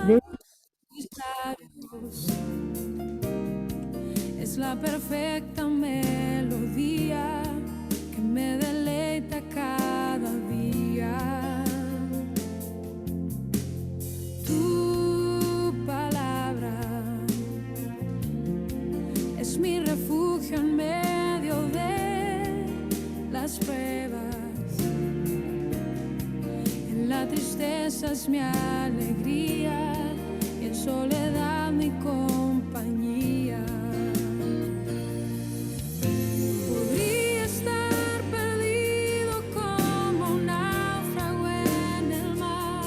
de mis labios es la perfecta melodía que me deleita cada día. Tu palabra es mi refugio en medio de las pruebas. En la tristeza es mi alegría y en soledad mi compañía. Podría estar perdido como un náufrago en el mar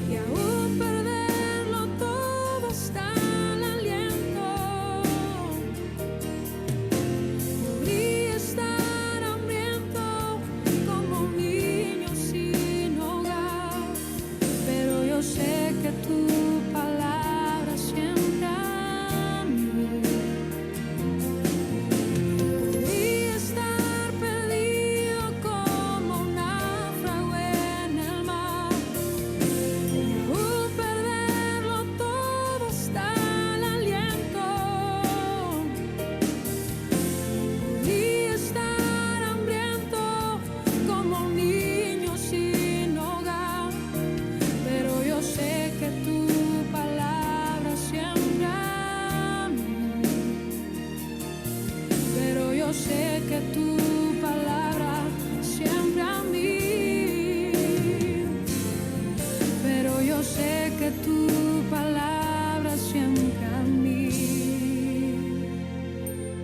y aún perderlo todo hasta el aliento. Podría estar hambriento como un niño sin hogar, pero yo sé que tu palabra siempre a mí. Podría estar perdido como un náufrago en el mar y aún perderlo todo hasta el aliento. Podría estar hambriento como un niño sin hogar, pero yo sé que tu palabra siempre a mí. Pero yo sé que tu palabra siempre a mí. Pero yo sé que tu palabra siempre a mí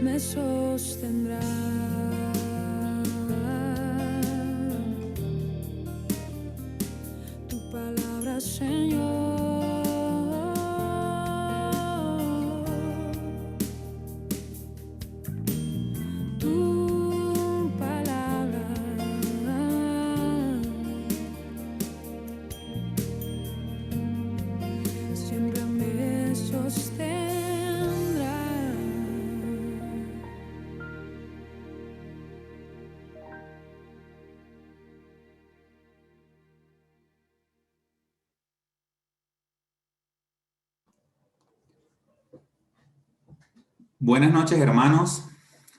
me sostendrá. Tu palabra, Señor. Tu palabra siempre me sostendrá. Buenas noches, hermanos.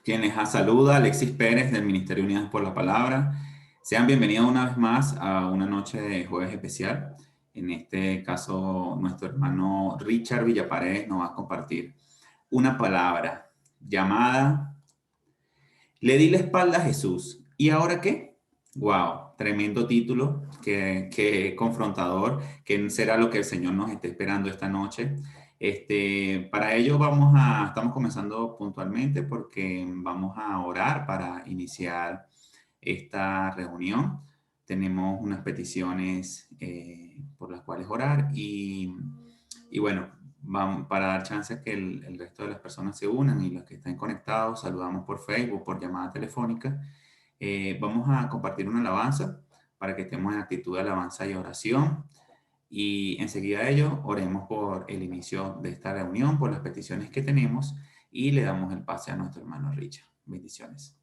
Quienes saluda Alexis Pérez del Ministerio Unidas por la Palabra. Sean bienvenidos una vez más a una noche de jueves especial. En este caso, nuestro hermano Richard Villaparedes nos va a compartir una palabra llamada Le di la espalda a Jesús. ¿Y ahora qué? Wow, tremendo título, que confrontador, que será lo que el Señor nos esté esperando esta noche. Para ello estamos comenzando puntualmente porque vamos a orar para iniciar esta reunión. Tenemos unas peticiones por las cuales orar y bueno, para dar chance a que el resto de las personas se unan y los que estén conectados, saludamos por Facebook, por llamada telefónica. Vamos a compartir una alabanza para que estemos en actitud de alabanza y oración. Y enseguida de ello, oremos por el inicio de esta reunión, por las peticiones que tenemos y le damos el pase a nuestro hermano Richard. Bendiciones.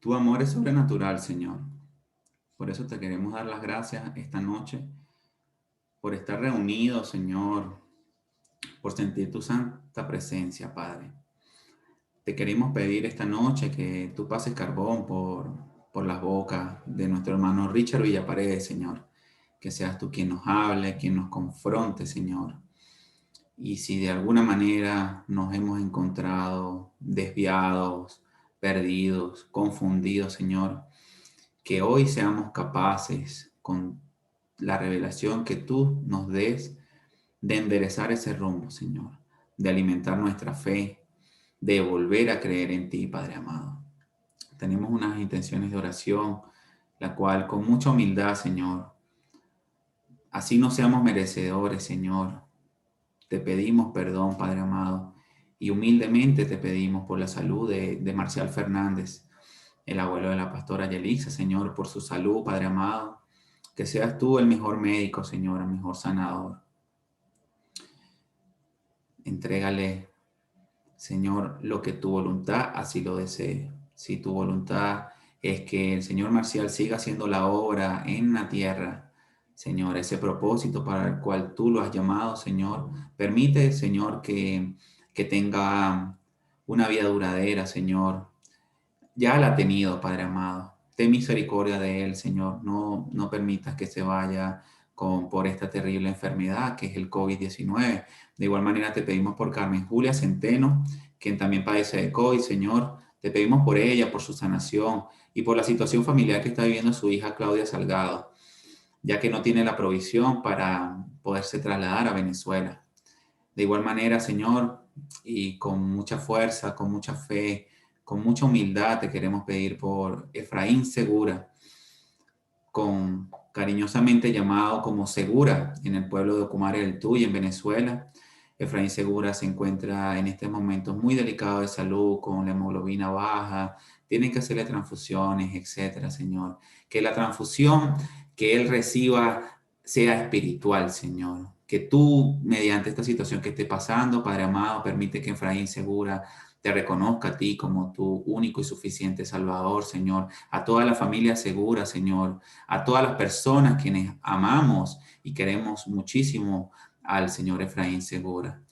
Tu amor es sobrenatural, Señor. Por eso te queremos dar las gracias esta noche, por estar reunidos, Señor, por sentir tu santa presencia, Padre. Te queremos pedir esta noche que tú pases carbón por las bocas de nuestro hermano Richard Villaparedes, Señor. Que seas tú quien nos hable, quien nos confronte, Señor. Y si de alguna manera nos hemos encontrado desviados, perdidos, confundidos, Señor, que hoy seamos capaces, con la revelación que tú nos des, de enderezar ese rumbo, Señor, de alimentar nuestra fe, de volver a creer en ti, Padre amado. Tenemos unas intenciones de oración, la cual con mucha humildad, Señor, así no seamos merecedores, Señor, te pedimos perdón, Padre amado, y humildemente te pedimos por la salud de Marcial Fernández, el abuelo de la pastora Yelixa, Señor, por su salud, Padre amado, que seas tú el mejor médico, Señor, el mejor sanador. Entrégale, Señor, lo que tu voluntad así lo desee. Si tu voluntad es que el Señor Marcial siga haciendo la obra en la tierra, Señor, ese propósito para el cual tú lo has llamado, Señor, permite, Señor, que tenga una vida duradera, Señor. Ya la ha tenido, Padre amado. Ten misericordia de él, Señor. No permitas que se vaya por esta terrible enfermedad que es el COVID-19. De igual manera te pedimos por Carmen Julia Centeno, quien también padece de COVID, Señor. Te pedimos por ella, por su sanación y por la situación familiar que está viviendo su hija Claudia Salgado, ya que no tiene la provisión para poderse trasladar a Venezuela. De igual manera, Señor, y con mucha fuerza, con mucha fe, con mucha humildad te queremos pedir por Efraín Segura, cariñosamente llamado como Segura en el pueblo de Ocumare del Tuy, en Venezuela. Efraín Segura se encuentra en estos momentos muy delicado de salud, con la hemoglobina baja, tienen que hacerle transfusiones, etcétera, Señor. Que la transfusión que él reciba sea espiritual, Señor. Que tú, mediante esta situación que esté pasando, Padre amado, permite que Efraín Segura te reconozca a ti como tu único y suficiente Salvador, Señor. A toda la familia Segura, Señor. A todas las personas quienes amamos y queremos muchísimo al Señor Efraín Segura.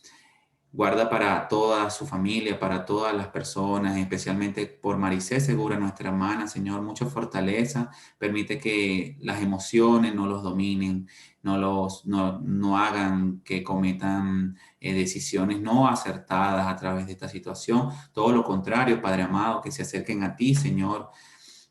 Guarda para toda su familia, para todas las personas, especialmente por Maricé Segura, nuestra hermana, Señor, mucha fortaleza. Permite que las emociones no los dominen, no hagan que cometan decisiones no acertadas a través de esta situación. Todo lo contrario, Padre amado, que se acerquen a ti, Señor.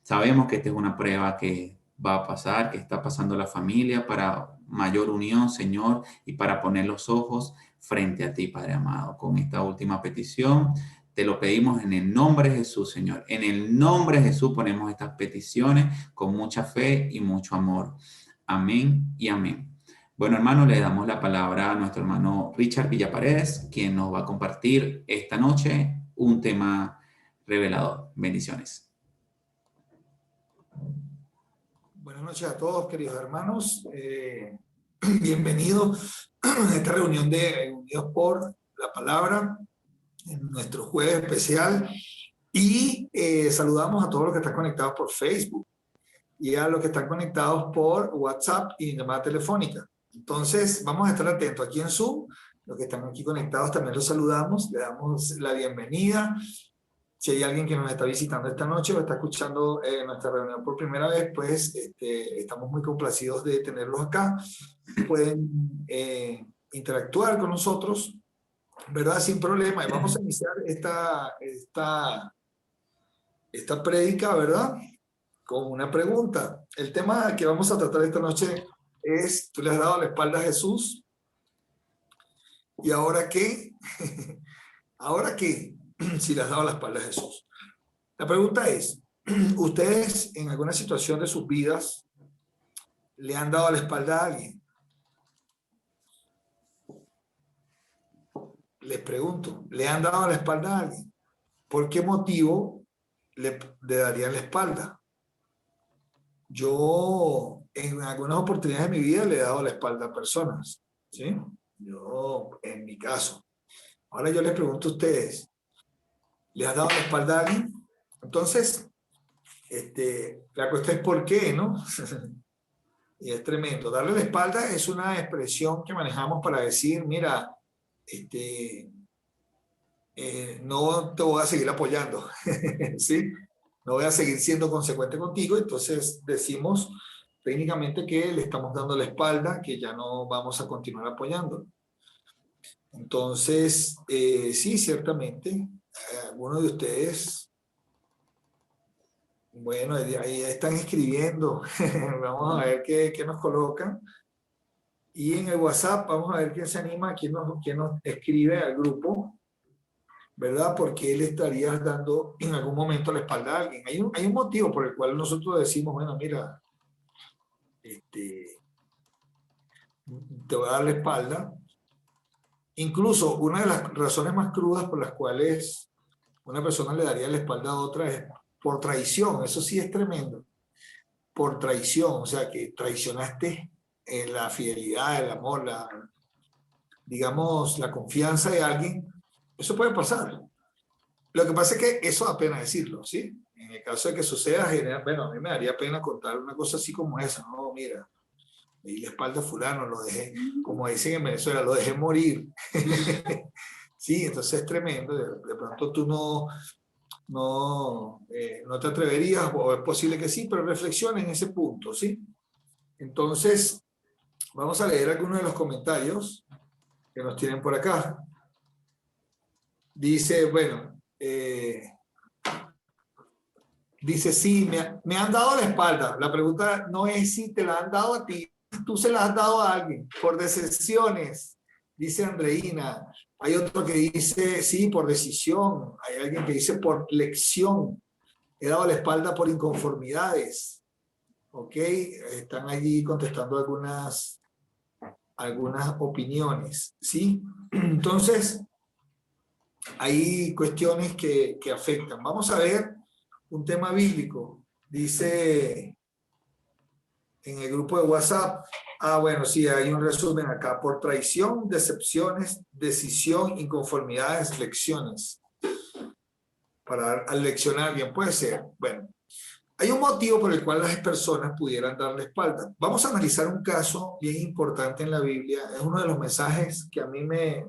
Sabemos que esta es una prueba que va a pasar, que está pasando la familia para mayor unión, Señor, y para poner los ojos frente a ti, Padre amado. Con esta última petición, te lo pedimos en el nombre de Jesús, Señor. En el nombre de Jesús ponemos estas peticiones con mucha fe y mucho amor. Amén y amén. Bueno, hermano, le damos la palabra a nuestro hermano Richard Villaparedes, quien nos va a compartir esta noche un tema revelador. Bendiciones. Buenas noches a todos, queridos hermanos. Bienvenidos a esta reunión de Unidos por la Palabra, en nuestro jueves especial. Y saludamos a todos los que están conectados por Facebook y a los que están conectados por WhatsApp y llamada telefónica. Entonces, vamos a estar atentos aquí en Zoom. Los que están aquí conectados también los saludamos, le damos la bienvenida. Si hay alguien que nos está visitando esta noche o está escuchando nuestra reunión por primera vez, pues estamos muy complacidos de tenerlos acá. Pueden interactuar con nosotros, ¿verdad? Sin problema. Y vamos a iniciar esta prédica, ¿verdad? Con una pregunta. El tema que vamos a tratar esta noche es: ¿tú le has dado la espalda a Jesús? ¿Y ahora qué? ¿Ahora qué? Si le has dado la espalda a Jesús. La pregunta es: ¿ustedes en alguna situación de sus vidas le han dado la espalda a alguien? Les pregunto, ¿le han dado la espalda a alguien? ¿Por qué motivo le darían la espalda? Yo en algunas oportunidades de mi vida le he dado la espalda a personas, ¿sí? Yo, en mi caso. Ahora yo les pregunto a ustedes, ¿le has dado la espalda a alguien? Entonces, La cuestión es por qué, ¿no? Y es tremendo. Darle la espalda es una expresión que manejamos para decir, mira, no te voy a seguir apoyando, ¿sí? No voy a seguir siendo consecuente contigo, entonces decimos técnicamente que le estamos dando la espalda, que ya no vamos a continuar apoyando. Entonces, sí, ciertamente, algunos de ustedes, bueno, ahí están escribiendo, vamos a ver qué nos colocan. Y en el WhatsApp, vamos a ver quién se anima, quién nos escribe al grupo, ¿verdad? Porque él estaría dando en algún momento la espalda a alguien. Hay un motivo por el cual nosotros decimos, bueno, mira, te voy a dar la espalda. Incluso una de las razones más crudas por las cuales una persona le daría la espalda a otra es por traición. Eso sí es tremendo. Por traición, o sea, que traicionaste la fidelidad, el amor, digamos, la confianza de alguien. Eso puede pasar. Lo que pasa es que eso da pena decirlo, ¿sí? En el caso de que suceda, bueno, a mí me daría pena contar una cosa así como esa, ¿no? Mira, le di la espalda a fulano, lo dejé, como dicen en Venezuela, lo dejé morir. Sí, entonces es tremendo. De pronto tú no te atreverías, o es posible que sí, pero reflexiona en ese punto, ¿sí? Entonces, vamos a leer algunos de los comentarios que nos tienen por acá. Dice, bueno, dice, sí, me han dado la espalda. La pregunta no es si te la han dado a ti, tú se la has dado a alguien, por decepciones, dice Andreina. Hay otro que dice, sí, por decisión. Hay alguien que dice por lección. He dado la espalda por inconformidades. ¿Ok? Están allí contestando algunas opiniones, ¿sí? Entonces, hay cuestiones que afectan. Vamos a ver un tema bíblico. Dice en el grupo de WhatsApp, bueno, sí, hay un resumen acá. Por traición, decepciones, decisión, inconformidades, lecciones. Para aleccionar bien, puede ser. Bueno, hay un motivo por el cual las personas pudieran dar la espalda. Vamos a analizar un caso bien importante en la Biblia. Es uno de los mensajes que a mí me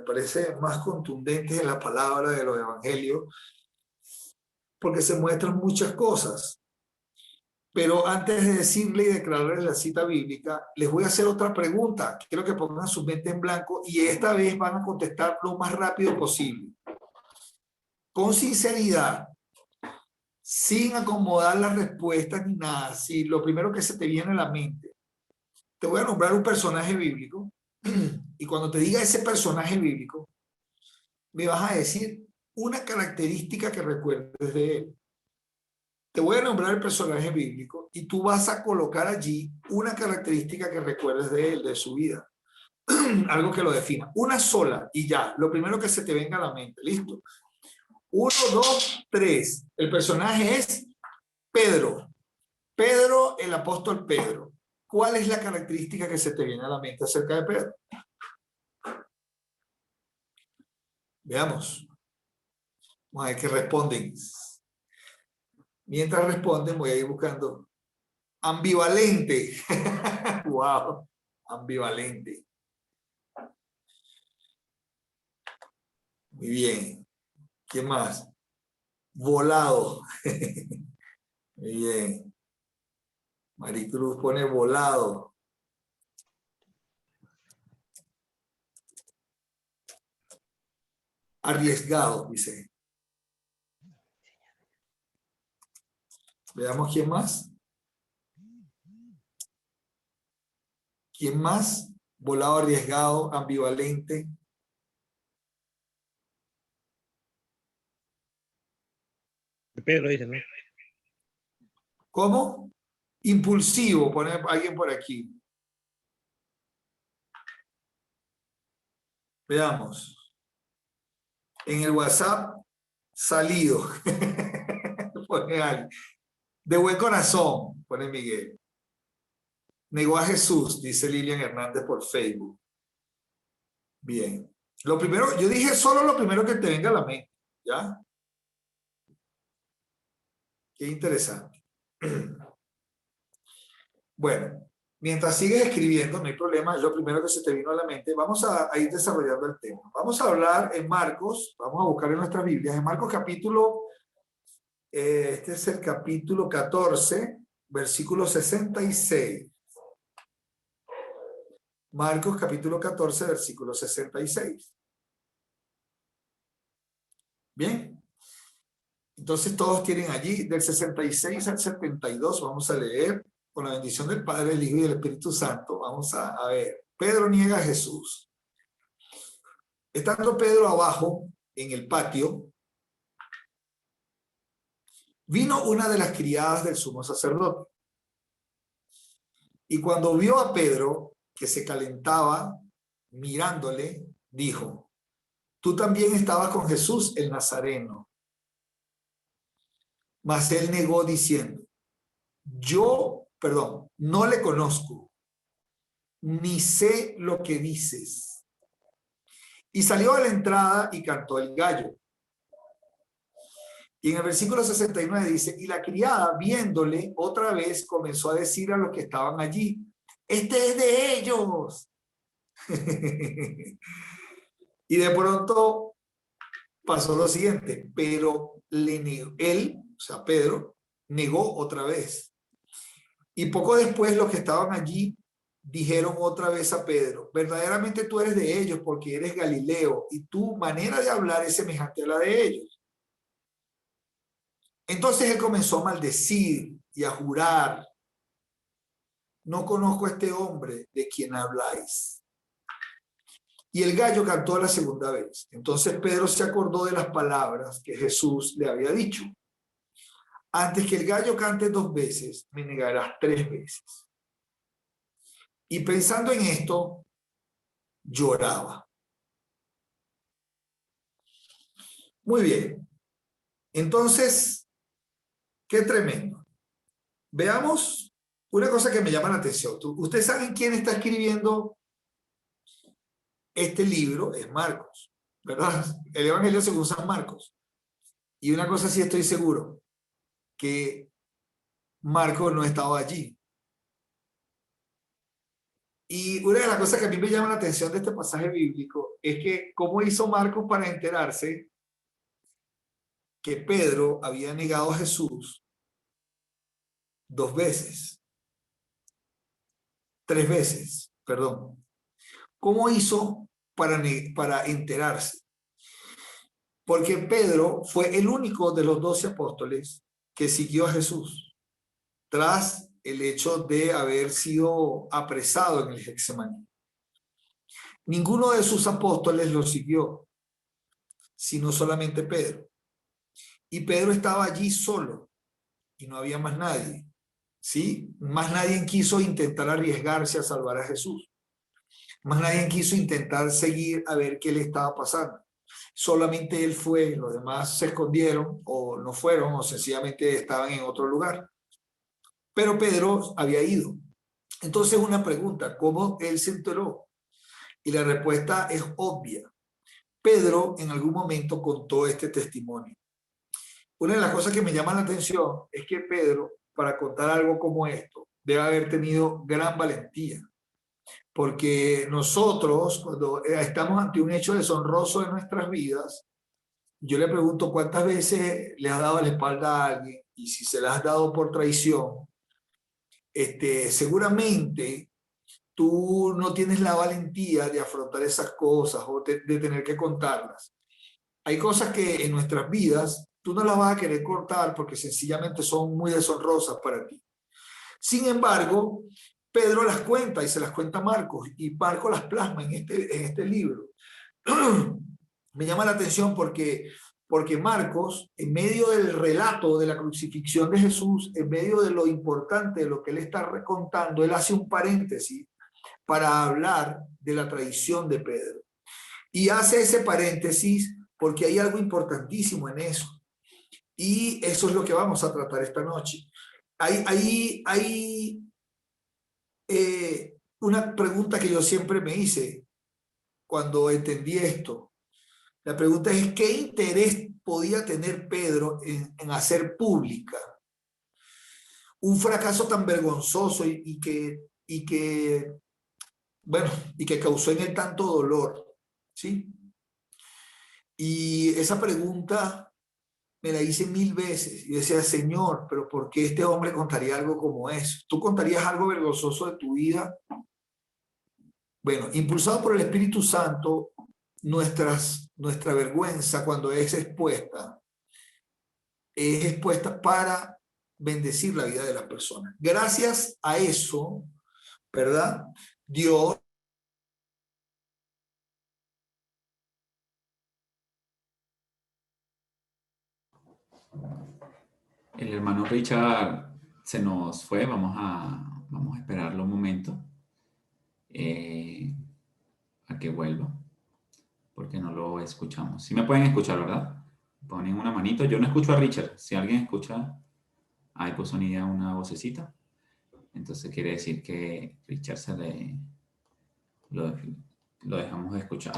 parece más contundentes en la palabra de los evangelios, porque se muestran muchas cosas. Pero antes de decirle y declararles la cita bíblica, les voy a hacer otra pregunta. Quiero que pongan su mente en blanco y esta vez van a contestar lo más rápido posible. Con sinceridad, sin acomodar las respuestas ni nada, si lo primero que se te viene a la mente. Te voy a nombrar un personaje bíblico y cuando te diga ese personaje bíblico, me vas a decir una característica que recuerdes de él. Te voy a nombrar el personaje bíblico y tú vas a colocar allí una característica que recuerdes de él, de su vida. Algo que lo defina. Una sola y ya. Lo primero que se te venga a la mente. ¿Listo? 1, 2, 3. El personaje es Pedro. Pedro, el apóstol Pedro. ¿Cuál es la característica que se te viene a la mente acerca de Pedro? Veamos. Vamos a ver qué responden. Mientras responden, voy a ir buscando. Ambivalente. Wow. Ambivalente. Muy bien. ¿Quién más? Volado. Muy bien. Maricruz pone volado. Arriesgado, dice. Veamos quién más. ¿Quién más? Volado, arriesgado, ambivalente. Pedro dice, ¿no? ¿Cómo? Impulsivo, pone alguien por aquí. Veamos. En el WhatsApp, salido. Pone alguien. De buen corazón, pone Miguel. Negó a Jesús, dice Lilian Hernández por Facebook. Bien. Lo primero, yo dije solo lo primero que te venga a la mente, ¿ya? Qué interesante. Bueno, mientras sigues escribiendo, no hay problema, es lo primero que se te vino a la mente. Vamos a ir desarrollando el tema. Vamos a hablar en Marcos, vamos a buscar en nuestras Biblias, en Marcos capítulo, este es el capítulo 14, versículo 66. Marcos capítulo 14, versículo 66. Bien. Entonces todos tienen allí del 66 al 72, vamos a leer con la bendición del Padre, el Hijo y del Espíritu Santo. Vamos a ver. Pedro niega a Jesús. Estando Pedro abajo en el patio, vino una de las criadas del sumo sacerdote. Y cuando vio a Pedro que se calentaba mirándole, dijo: tú también estabas con Jesús el Nazareno. Mas él negó diciendo: no le conozco, ni sé lo que dices. Y salió a la entrada y cantó el gallo. Y en el versículo 69 dice: y la criada, viéndole otra vez, comenzó a decir a los que estaban allí: este es de ellos. Y de pronto pasó lo siguiente, pero él, o sea, Pedro, negó otra vez. Y poco después los que estaban allí dijeron otra vez a Pedro: verdaderamente tú eres de ellos, porque eres Galileo, y tu manera de hablar es semejante a la de ellos. Entonces él comenzó a maldecir y a jurar: no conozco a este hombre de quien habláis. Y el gallo cantó la segunda vez. Entonces Pedro se acordó de las palabras que Jesús le había dicho: antes que el gallo cante 2 veces, me negarás 3 veces. Y pensando en esto, lloraba. Muy bien. Entonces, qué tremendo. Veamos una cosa que me llama la atención. Ustedes saben quién está escribiendo este libro. Es Marcos, ¿verdad? El Evangelio según San Marcos. Y una cosa sí estoy seguro, que Marcos no estaba allí. Y una de las cosas que a mí me llama la atención de este pasaje bíblico es que cómo hizo Marcos para enterarse que Pedro había negado a Jesús 2 veces, 3 veces, perdón. ¿Cómo hizo para enterarse? Porque Pedro fue el único de los 12 apóstoles que siguió a Jesús tras el hecho de haber sido apresado en el Getsemaní. Ninguno de sus apóstoles lo siguió, sino solamente Pedro. Y Pedro estaba allí solo y no había más nadie, ¿sí? Más nadie quiso intentar arriesgarse a salvar a Jesús. Más nadie quiso intentar seguir a ver qué le estaba pasando. Solamente él fue, los demás se escondieron o no fueron o sencillamente estaban en otro lugar. Pero Pedro había ido. Entonces una pregunta: ¿cómo él se enteró? Y la respuesta es obvia. Pedro en algún momento contó este testimonio. Una de las cosas que me llama la atención es que Pedro, para contar algo como esto, debe haber tenido gran valentía. Porque nosotros, cuando estamos ante un hecho deshonroso de nuestras vidas, yo le pregunto cuántas veces le has dado la espalda a alguien, y si se la has dado por traición, seguramente tú no tienes la valentía de afrontar esas cosas o de tener que contarlas. Hay cosas que en nuestras vidas tú no las vas a querer cortar porque sencillamente son muy deshonrosas para ti. Sin embargo, Pedro las cuenta y se las cuenta a Marcos, y Marcos las plasma en este libro. Me llama la atención porque Marcos, en medio del relato de la crucifixión de Jesús, en medio de lo importante de lo que él está recontando, él hace un paréntesis para hablar de la traición de Pedro. Y hace ese paréntesis porque hay algo importantísimo en eso. Y eso es lo que vamos a tratar esta noche. Hay una pregunta que yo siempre me hice cuando entendí esto. La pregunta es: ¿qué interés podía tener Pedro en hacer pública un fracaso tan vergonzoso y que causó en él tanto dolor, ¿sí? Y esa pregunta me la hice 1000 veces. Y decía, Señor, pero ¿por qué este hombre contaría algo como eso? ¿Tú contarías algo vergonzoso de tu vida? Bueno, impulsado por el Espíritu Santo, nuestra vergüenza cuando es expuesta para bendecir la vida de las personas. Gracias a eso, ¿verdad? Dios El hermano Richard se nos fue, vamos a esperarlo un momento a que vuelva, porque no lo escuchamos. Sí me pueden escuchar, ¿verdad? Ponen una manito. Yo no escucho a Richard. Si alguien escucha, ahí puso una vocecita. Entonces quiere decir que Richard lo dejamos de escuchar.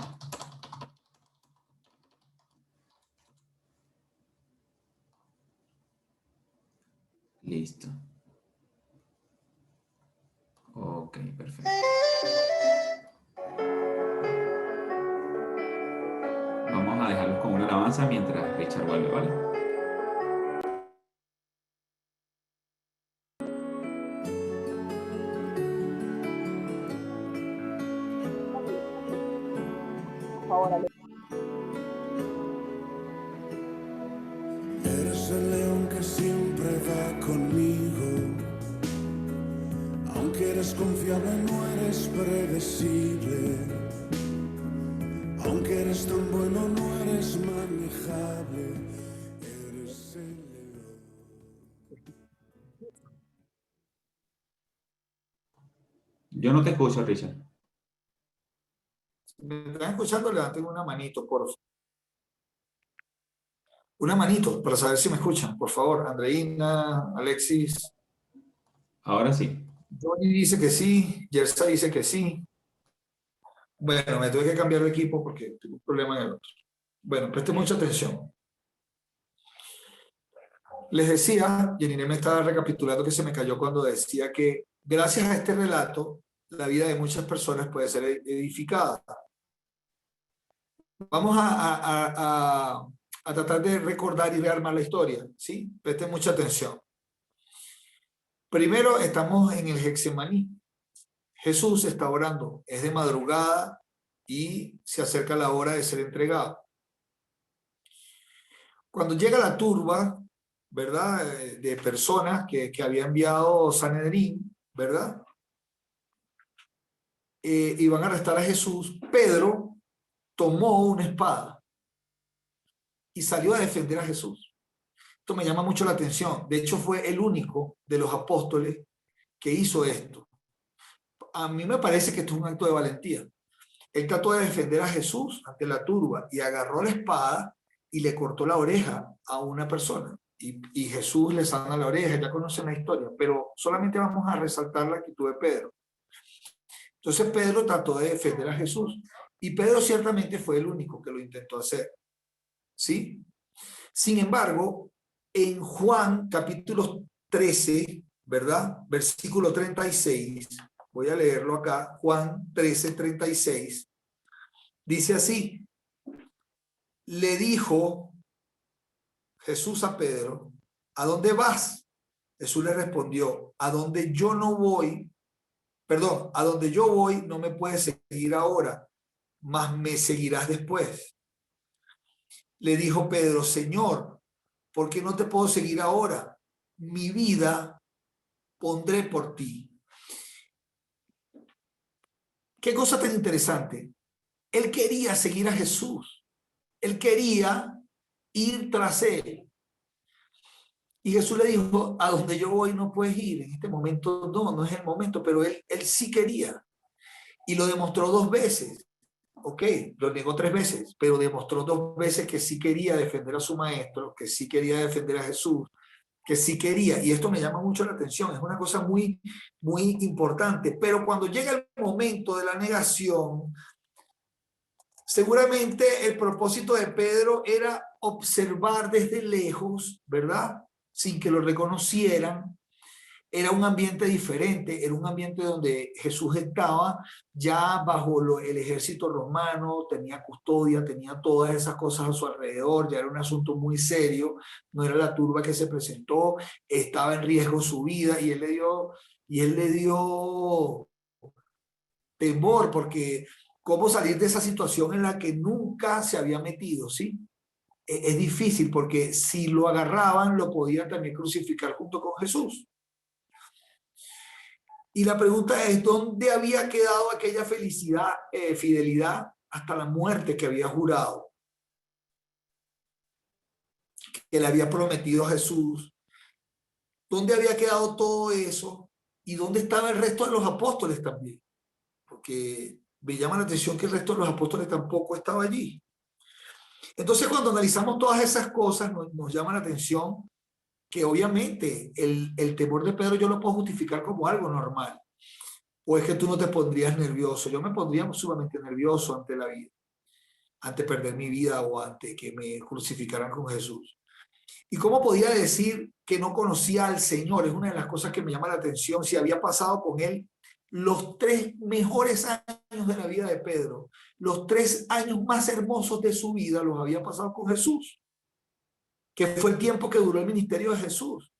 Listo. Ok, perfecto. Vamos a dejarlos con una alabanza mientras Richard vuelve, ¿vale? Eres el león que siempre va conmigo. Aunque eres confiable, no eres predecible. Aunque eres tan bueno, no eres manejable. Eres el león. Yo no te escucho, Richard. ¿me están escuchando? Levanten una manito, por favor. Una manito para saber si me escuchan, por favor. Andreina, Alexis. Ahora sí. Johnny dice que sí, Yersa dice que sí. Bueno, me tuve que cambiar de equipo porque tuve un problema en el otro. Bueno, presten mucha atención. Les decía, Jenine me estaba recapitulando que se me cayó cuando decía que gracias a este relato, la vida de muchas personas puede ser edificada. Vamos a tratar de recordar y rearmar la historia, ¿sí? Presten mucha atención. Primero estamos en el Getsemaní. Jesús está orando, es de madrugada y se acerca la hora de ser entregado. Cuando llega la turba, ¿verdad? De personas que había enviado Sanedrín, ¿verdad? Y van a arrestar a Jesús. Pedro tomó una espada y salió a defender a Jesús. Esto me llama mucho la atención. De hecho, fue el único de los apóstoles que hizo esto. A mí me parece que esto es un acto de valentía. Él trató de defender a Jesús ante la turba y agarró la espada y le cortó la oreja a una persona. Y Jesús le sana la oreja, ya conocen la historia, pero solamente vamos a resaltar la actitud de Pedro. Entonces Pedro trató de defender a Jesús y Pedro ciertamente fue el único que lo intentó hacer. ¿Sí? Sin embargo, en Juan capítulo 13, ¿verdad? Versículo 36, voy a leerlo acá, Juan 13, 36, dice así: le dijo Jesús a Pedro, ¿a dónde vas? Jesús le respondió, a donde yo voy no me puedes seguir ahora, mas me seguirás después. Le dijo Pedro, Señor, ¿por qué no te puedo seguir ahora? Mi vida pondré por ti. Qué cosa tan interesante. Él quería seguir a Jesús. Él quería ir tras él. Y Jesús le dijo, a donde yo voy no puedes ir. En este momento no es el momento, pero él sí quería. Y lo demostró 2 veces. Ok, lo negó 3 veces, pero demostró 2 veces que sí quería defender a su maestro, que sí quería defender a Jesús, que sí quería. Y esto me llama mucho la atención. Es una cosa muy, muy importante. Pero cuando llega el momento de la negación, seguramente el propósito de Pedro era observar desde lejos, ¿verdad? Sin que lo reconocieran, era un ambiente diferente, era un ambiente donde Jesús estaba ya bajo el ejército romano, tenía custodia, tenía todas esas cosas a su alrededor, ya era un asunto muy serio, no era la turba que se presentó, estaba en riesgo su vida y él le dio temor, porque cómo salir de esa situación en la que nunca se había metido, ¿sí? Es difícil porque si lo agarraban, lo podían también crucificar junto con Jesús. Y la pregunta es, ¿dónde había quedado aquella fidelidad hasta la muerte que había jurado? Que le había prometido a Jesús. ¿Dónde había quedado todo eso? ¿Y dónde estaba el resto de los apóstoles también? Porque me llama la atención que el resto de los apóstoles tampoco estaba allí. Entonces, cuando analizamos todas esas cosas, nos llama la atención que obviamente el temor de Pedro yo lo puedo justificar como algo normal. ¿O es que tú no te pondrías nervioso? Yo me pondría sumamente nervioso ante la vida, ante perder mi vida o ante que me crucificaran con Jesús. ¿Y cómo podía decir que no conocía al Señor? Es una de las cosas que me llama la atención. Si había pasado con él los 3 mejores años de la vida de Pedro, los 3 años más hermosos de su vida los había pasado con Jesús, que fue el tiempo que duró el ministerio de Jesús.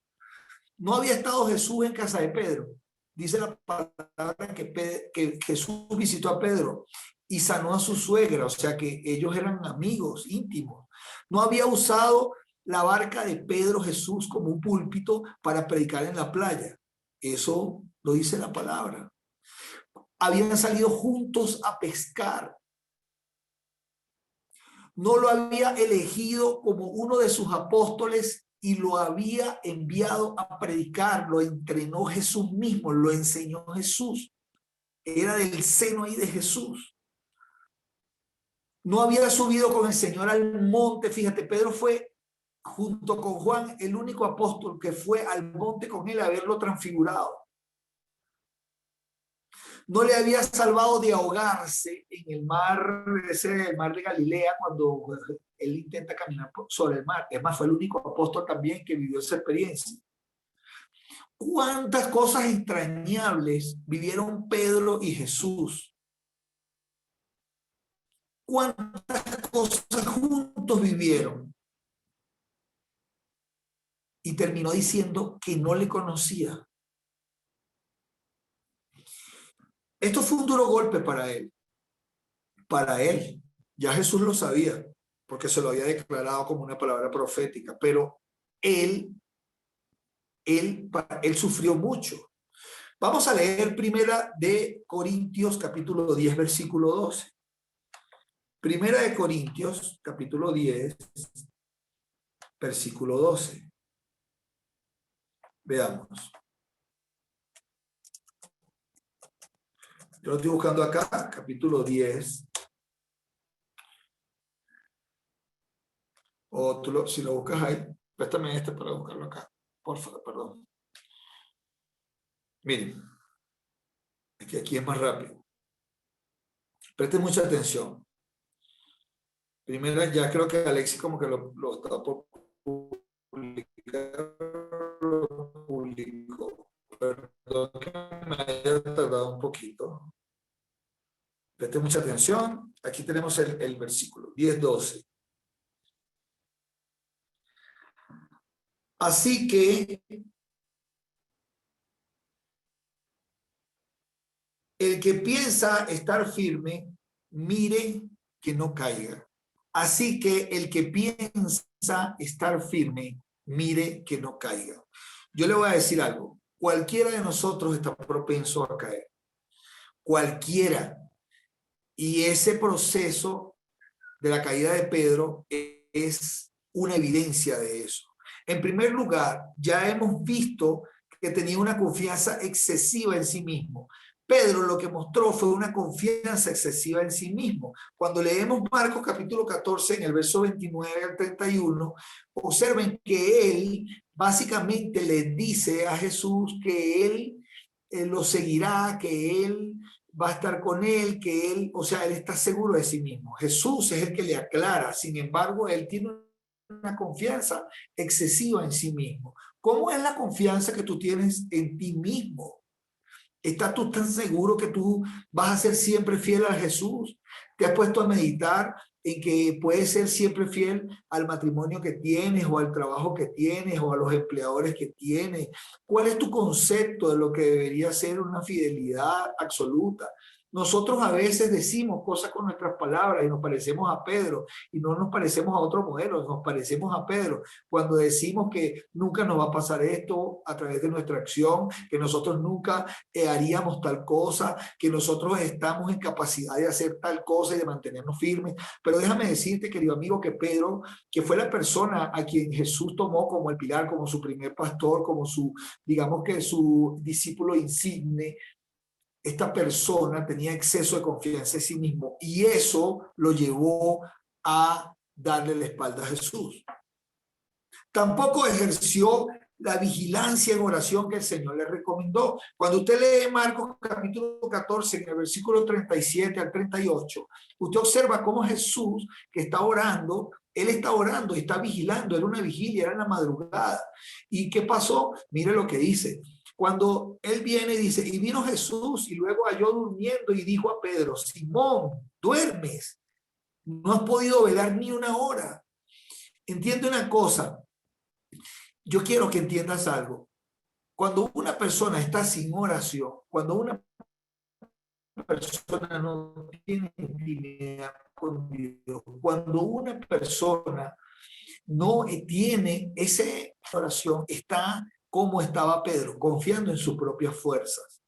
No había estado Jesús en casa de Pedro. Dice la palabra que Jesús visitó a Pedro y sanó a su suegra, o sea que ellos eran amigos íntimos. No había usado la barca de Pedro Jesús como un púlpito para predicar en la playa. Eso lo dice la palabra. Habían salido juntos a pescar. No lo había elegido como uno de sus apóstoles y lo había enviado a predicar. Lo entrenó Jesús mismo, lo enseñó Jesús. Era del seno ahí de Jesús. No había subido con el Señor al monte. Fíjate, Pedro fue junto con Juan el único apóstol que fue al monte con él a verlo transfigurado. No le había salvado de ahogarse en el mar, el mar de Galilea, cuando él intenta caminar sobre el mar. Es más, fue el único apóstol también que vivió esa experiencia. ¿Cuántas cosas entrañables vivieron Pedro y Jesús? ¿Cuántas cosas juntos vivieron? Y terminó diciendo que no le conocía. Esto fue un duro golpe para él. Para él. Ya Jesús lo sabía, porque se lo había declarado como una palabra profética, pero él sufrió mucho. Vamos a leer Primera de Corintios, capítulo 10, versículo 12. Primera de Corintios, capítulo 10, versículo 12. Veamos. Yo lo estoy buscando acá, capítulo 10. O tú si lo buscas ahí, préstame este para buscarlo acá. Por favor, perdón. Miren, es que aquí es más rápido. Presten mucha atención. Primero, ya creo que Alexis como que lo está por publicar, lo publicó. Perdón que me haya tardado un poquito. Presten mucha atención. Aquí tenemos el versículo 10-12. Así que el que piensa estar firme, mire que no caiga. Así que el que piensa estar firme, mire que no caiga. Yo le voy a decir algo. Cualquiera de nosotros está propenso a caer. Cualquiera. Y ese proceso de la caída de Pedro es una evidencia de eso. En primer lugar, ya hemos visto que tenía una confianza excesiva en sí mismo. Pedro lo que mostró fue una confianza excesiva en sí mismo. Cuando leemos Marcos capítulo 14 en el verso 29 al 31, observen que él básicamente le dice a Jesús que él lo seguirá, que él va a estar con él, que él, o sea, él está seguro de sí mismo. Jesús es el que le aclara, sin embargo, él tiene una confianza excesiva en sí mismo. ¿Cómo es la confianza que tú tienes en ti mismo? ¿Estás tú tan seguro que tú vas a ser siempre fiel a Jesús? ¿Te has puesto a meditar en que puedes ser siempre fiel al matrimonio que tienes o al trabajo que tienes o a los empleadores que tienes? ¿Cuál es tu concepto de lo que debería ser una fidelidad absoluta? Nosotros a veces decimos cosas con nuestras palabras y nos parecemos a Pedro y no nos parecemos a otro modelo, nos parecemos a Pedro cuando decimos que nunca nos va a pasar esto a través de nuestra acción, que nosotros nunca haríamos tal cosa, que nosotros estamos en capacidad de hacer tal cosa y de mantenernos firmes. Pero déjame decirte, querido amigo, que Pedro, que fue la persona a quien Jesús tomó como el pilar, como su primer pastor, como su, digamos que su discípulo insigne, esta persona tenía exceso de confianza en sí mismo y eso lo llevó a darle la espalda a Jesús. Tampoco ejerció la vigilancia en oración que el Señor le recomendó. Cuando usted lee Marcos capítulo 14, en el versículo 37 al 38, usted observa cómo Jesús, que está orando, él está orando y está vigilando, era una vigilia, era en la madrugada. ¿Y qué pasó? Mire lo que dice. Cuando él viene, dice, y vino Jesús y luego halló durmiendo y dijo a Pedro, Simón, ¿duermes? No has podido velar ni una hora. Entiende una cosa, yo quiero que entiendas algo. Cuando una persona está sin oración, cuando una persona no tiene intimidad con Dios, cuando una persona no tiene esa oración, está como estaba Pedro, confiando en sus propias fuerzas.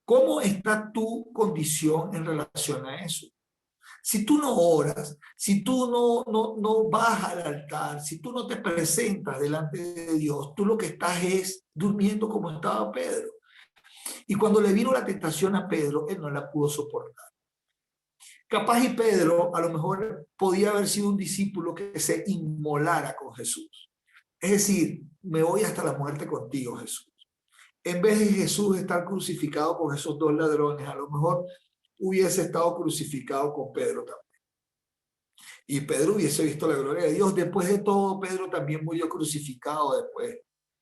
¿Cómo está tu condición en relación a eso? Si tú no oras, si tú no vas al altar, si tú no te presentas delante de Dios, tú lo que estás es durmiendo como estaba Pedro. Y cuando le vino la tentación a Pedro, él no la pudo soportar. Capaz y Pedro a lo mejor podía haber sido un discípulo que se inmolara con Jesús. Es decir, me voy hasta la muerte contigo, Jesús. En vez de Jesús estar crucificado con esos dos ladrones, a lo mejor hubiese estado crucificado con Pedro también. Y Pedro hubiese visto la gloria de Dios. Después de todo, Pedro también murió crucificado después,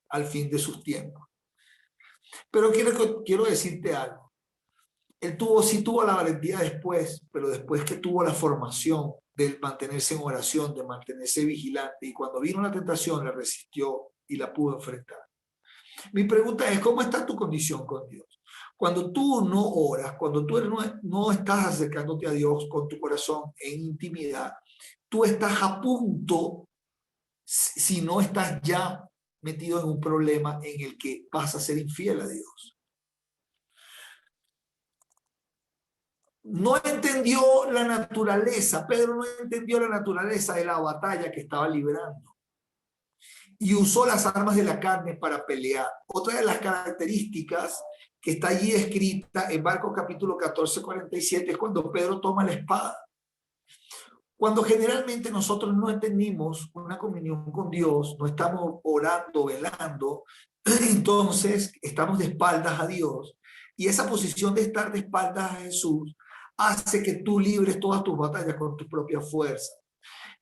al fin de sus tiempos. Pero quiero decirte algo. Él sí tuvo la valentía después, pero después que tuvo la formación de mantenerse en oración, de mantenerse vigilante, y cuando vino la tentación, la resistió y la pudo enfrentar. Mi pregunta es, ¿cómo está tu condición con Dios? Cuando tú no oras, cuando tú no estás acercándote a Dios con tu corazón en intimidad, tú estás a punto, si no estás ya metido en un problema en el que vas a ser infiel a Dios. No entendió la naturaleza, Pedro no entendió la naturaleza de la batalla que estaba librando. Y usó las armas de la carne para pelear. Otra de las características que está allí escrita en Marcos capítulo 14, 47 es cuando Pedro toma la espada. Cuando generalmente nosotros no entendimos una comunión con Dios, no estamos orando, velando, entonces estamos de espaldas a Dios. Y esa posición de estar de espaldas a Jesús hace que tú libres todas tus batallas con tu propia fuerza.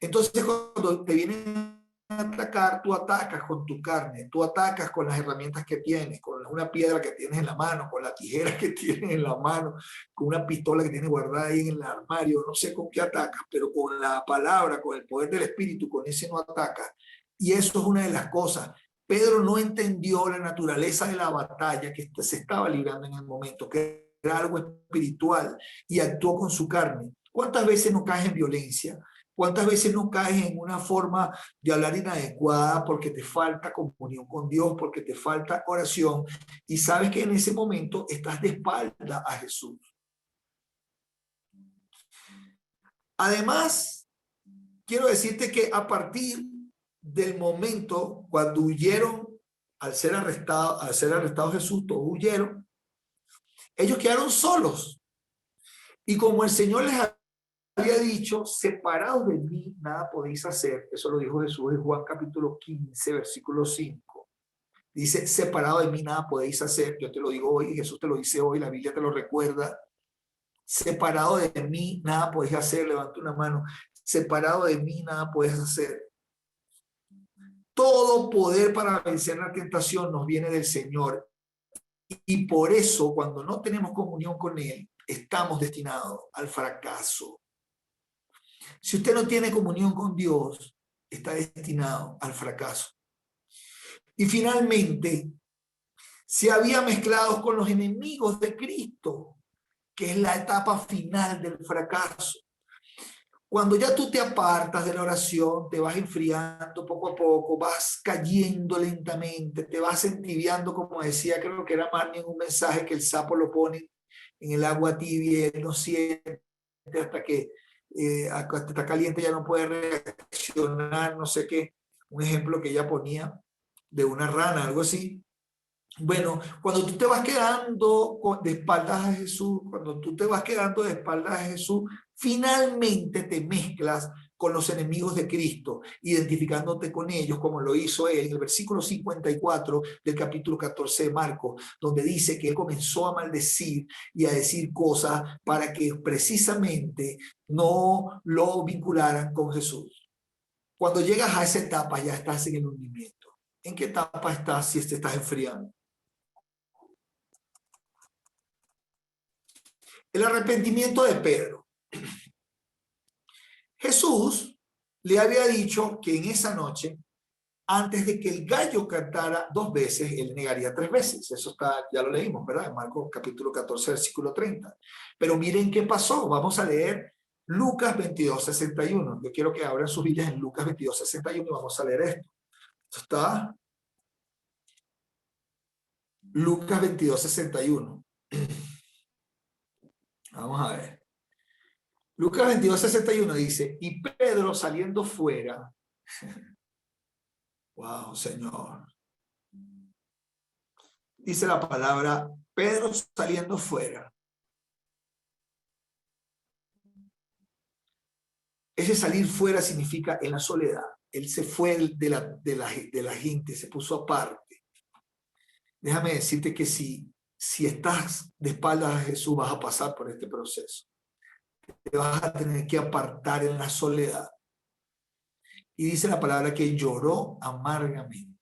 Entonces cuando te vienen a atacar, tú atacas con tu carne, tú atacas con las herramientas que tienes, con una piedra que tienes en la mano, con la tijera que tienes en la mano, con una pistola que tienes guardada ahí en el armario, no sé con qué atacas, pero con la palabra, con el poder del Espíritu, con ese no atacas. Y eso es una de las cosas. Pedro no entendió la naturaleza de la batalla que se estaba librando en el momento, que era algo espiritual, y actuó con su carne. ¿Cuántas veces no caes en violencia? ¿Cuántas veces no caes en una forma de hablar inadecuada porque te falta comunión con Dios, porque te falta oración y sabes que en ese momento estás de espalda a Jesús? Además, quiero decirte que a partir del momento cuando huyeron, al ser arrestado Jesús, todos huyeron, ellos quedaron solos. Y como el Señor les había dicho, separados de mí, nada podéis hacer. Eso lo dijo Jesús en Juan capítulo 15, versículo 5. Dice, separado de mí, nada podéis hacer. Yo te lo digo hoy, Jesús te lo dice hoy, la Biblia te lo recuerda. Separado de mí, nada podéis hacer. Levanta una mano. Separado de mí, nada podéis hacer. todo poder para vencer la tentación nos viene del Señor. Y por eso, cuando no tenemos comunión con Él, estamos destinados al fracaso. Si usted no tiene comunión con Dios, está destinado al fracaso. Y finalmente, se había mezclado con los enemigos de Cristo, que es la etapa final del fracaso. Cuando ya tú te apartas de la oración, te vas enfriando poco a poco, vas cayendo lentamente, te vas entibiando, como decía, creo que era Marnie en un mensaje, que el sapo lo pone en el agua tibia y él no siente hasta que está caliente, ya no puede reaccionar, no sé qué. Un ejemplo que ella ponía de una rana, algo así. Bueno, cuando tú te vas quedando de espaldas a Jesús, cuando tú te vas quedando de espaldas a Jesús, finalmente te mezclas con los enemigos de Cristo, identificándote con ellos como lo hizo él en el versículo 54 del capítulo 14 de Marcos, donde dice que él comenzó a maldecir y a decir cosas para que precisamente no lo vincularan con Jesús. Cuando llegas a esa etapa ya estás en el hundimiento. ¿En qué etapa estás si te estás enfriando? El arrepentimiento de Pedro. Jesús le había dicho que en esa noche, antes de que el gallo cantara 2 veces, él negaría 3 veces. Eso está, ya lo leímos, ¿verdad? En Marcos capítulo 14, versículo 30. Pero miren qué pasó. Vamos a leer Lucas 22, 61. Yo quiero que abran sus Biblias en Lucas 22, 61 y vamos a leer esto. Esto está Lucas 22, 61. Vamos a ver. Lucas 22, 61 dice, y Pedro saliendo fuera, wow, Señor, dice la palabra, Pedro saliendo fuera. Ese salir fuera significa en la soledad. Él se fue de la gente, se puso aparte. Déjame decirte que si estás de espaldas a Jesús, vas a pasar por este proceso. Te vas a tener que apartar en la soledad. Y dice la palabra que lloró amargamente.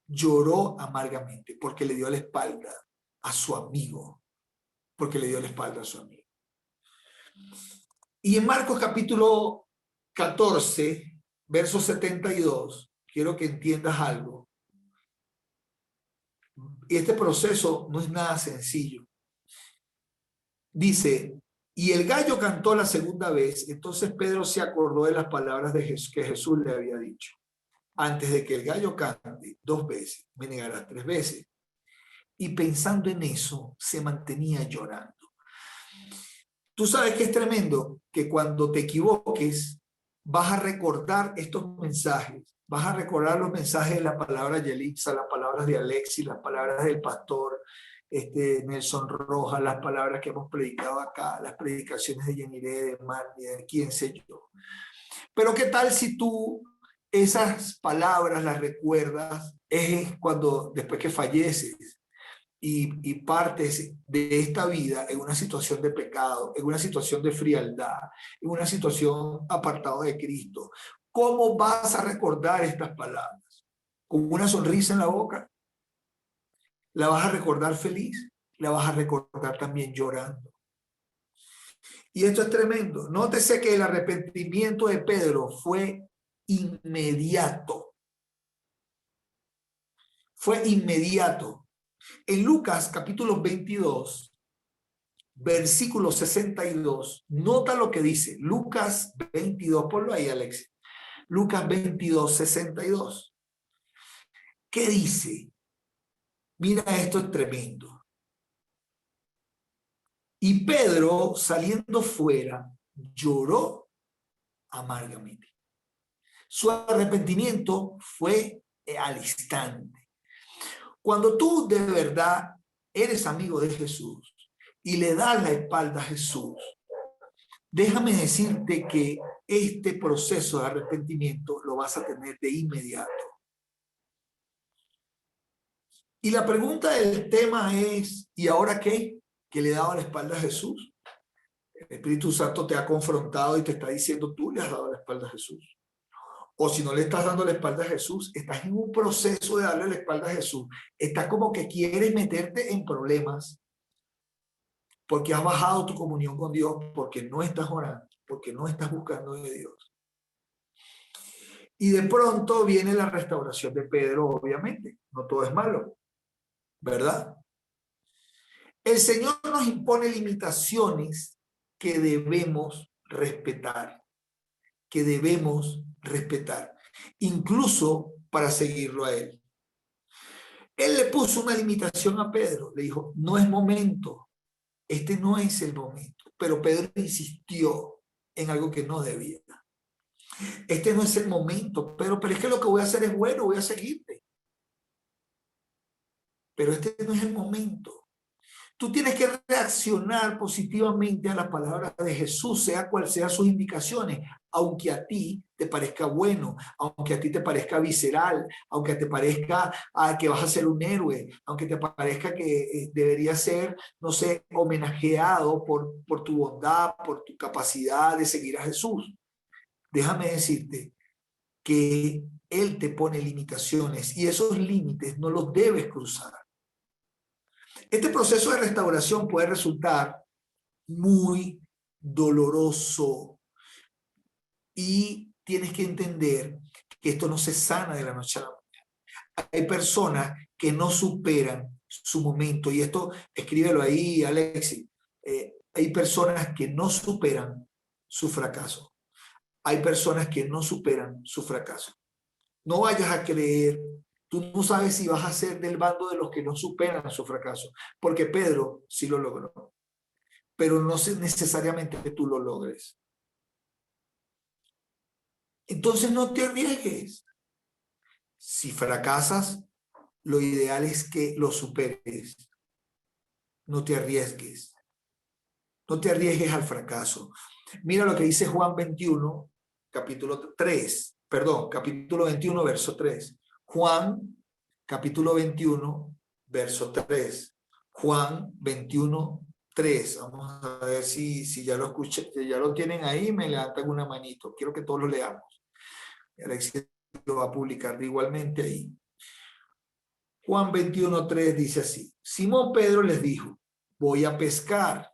Lloró amargamente porque le dio la espalda a su amigo. Porque le dio la espalda a su amigo. Y en Marcos capítulo 14, verso 72, quiero que entiendas algo. Y este proceso no es nada sencillo. Dice, y el gallo cantó la segunda vez, entonces Pedro se acordó de las palabras de Jesús, que Jesús le había dicho. Antes de que el gallo cante 2 veces, me negarás 3 veces. Y pensando en eso, se mantenía llorando. Tú sabes que es tremendo que cuando te equivoques, vas a recordar estos mensajes. Vas a recordar los mensajes de la palabra de Yelitza, las palabras de Alexis, las palabras del pastor Nelson Rojas, las palabras que hemos predicado acá, las predicaciones de Yeniré, de Marnie, de quién sé yo. Pero ¿qué tal si tú esas palabras las recuerdas cuando después que falleces y partes de esta vida en una situación de pecado, en una situación de frialdad, en una situación apartado de Cristo? ¿Cómo vas a recordar estas palabras? ¿Con una sonrisa en la boca? ¿La vas a recordar feliz? ¿La vas a recordar también llorando? Y esto es tremendo. Nótese que el arrepentimiento de Pedro fue inmediato. Fue inmediato. En Lucas capítulo 22, versículo 62, nota lo que dice. Lucas 22, ponlo ahí, Alex. Lucas 22, 62. ¿Qué dice? Mira, esto es tremendo. Y Pedro, saliendo fuera, lloró amargamente. Su arrepentimiento fue al instante. Cuando tú de verdad eres amigo de Jesús y le das la espalda a Jesús, déjame decirte que este proceso de arrepentimiento lo vas a tener de inmediato. Y la pregunta del tema es, ¿y ahora qué? ¿Que le he dado la espalda a Jesús? El Espíritu Santo te ha confrontado y te está diciendo, tú le has dado la espalda a Jesús. o si no le estás dando la espalda a Jesús, estás en un proceso de darle la espalda a Jesús. Estás como que quieres meterte en problemas porque has bajado tu comunión con Dios, porque no estás orando, porque no estás buscando de Dios. Y de pronto viene la restauración de Pedro, obviamente. No todo es malo, ¿verdad? El Señor nos impone limitaciones que debemos respetar, incluso para seguirlo a Él. Él le puso una limitación a Pedro, le dijo, no es momento, este no es el momento, pero Pedro insistió en algo que no debía. Este no es el momento, pero es que lo que voy a hacer es bueno, voy a seguirte. Pero este no es el momento. Tú tienes que reaccionar positivamente a las palabras de Jesús, sea cual sean sus indicaciones, aunque a ti te parezca bueno, aunque a ti te parezca visceral, aunque te parezca que vas a ser un héroe, aunque te parezca que deberías ser, no sé, homenajeado por tu bondad, por tu capacidad de seguir a Jesús. Déjame decirte que Él te pone limitaciones y esos límites no los debes cruzar. Este proceso de restauración puede resultar muy doloroso y tienes que entender que esto no se sana de la noche a la mañana. Hay personas que no superan su momento y esto escríbelo ahí, Alexis. Hay personas que no superan su fracaso. Hay personas que no superan su fracaso. No vayas a creer, tú no sabes si vas a ser del bando de los que no superan su fracaso, porque Pedro sí lo logró, pero no necesariamente que tú lo logres. Entonces no te arriesgues. Si fracasas, lo ideal es que lo superes. No te arriesgues. No te arriesgues al fracaso. Mira lo que dice Juan 21, capítulo 21, verso 3. Juan, capítulo 21, verso 3. Juan 21, 3. Vamos a ver si ya lo escuché, si ya lo tienen ahí, me levantan una manito. Quiero que todos lo leamos. Alexis lo va a publicar igualmente ahí. Juan 21, 3 dice así. Simón Pedro les dijo, voy a pescar.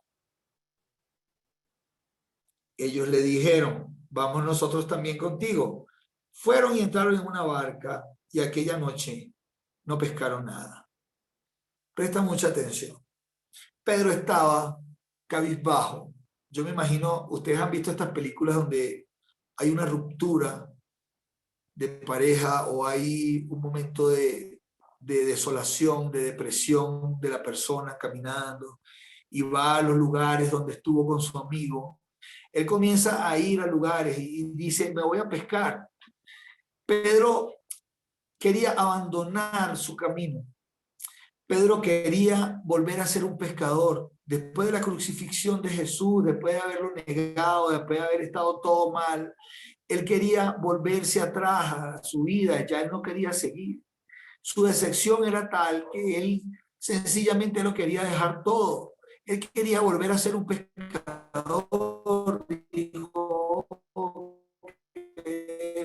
Ellos le dijeron, vamos nosotros también contigo. Fueron y entraron en una barca y aquella noche no pescaron nada. Presta mucha atención. Pedro estaba cabizbajo. Yo me imagino, ustedes han visto estas películas donde hay una ruptura de pareja o hay un momento de desolación, de depresión de la persona caminando y va a los lugares donde estuvo con su amigo. Él comienza a ir a lugares y dice, me voy a pescar. Pedro quería abandonar su camino. Pedro quería volver a ser un pescador. Después de la crucifixión de Jesús, después de haberlo negado, después de haber estado todo mal, él quería volverse atrás a su vida, ya él no quería seguir. Su decepción era tal que él sencillamente lo quería dejar todo. Él quería volver a ser un pescador. Dijo,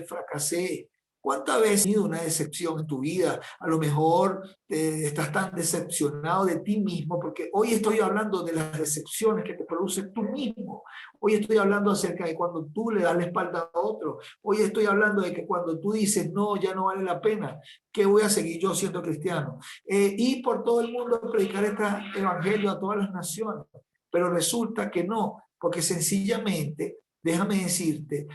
fracasé. ¿Cuántas veces has tenido una decepción en tu vida? A lo mejor estás tan decepcionado de ti mismo, porque hoy estoy hablando de las decepciones que te produces tú mismo. Hoy estoy hablando acerca de cuando tú le das la espalda a otro. Hoy estoy hablando de que cuando tú dices, no, ya no vale la pena, ¿qué voy a seguir yo siendo cristiano? Y por todo el mundo predicar este evangelio a todas las naciones. Pero resulta que no, porque sencillamente, déjame decirte,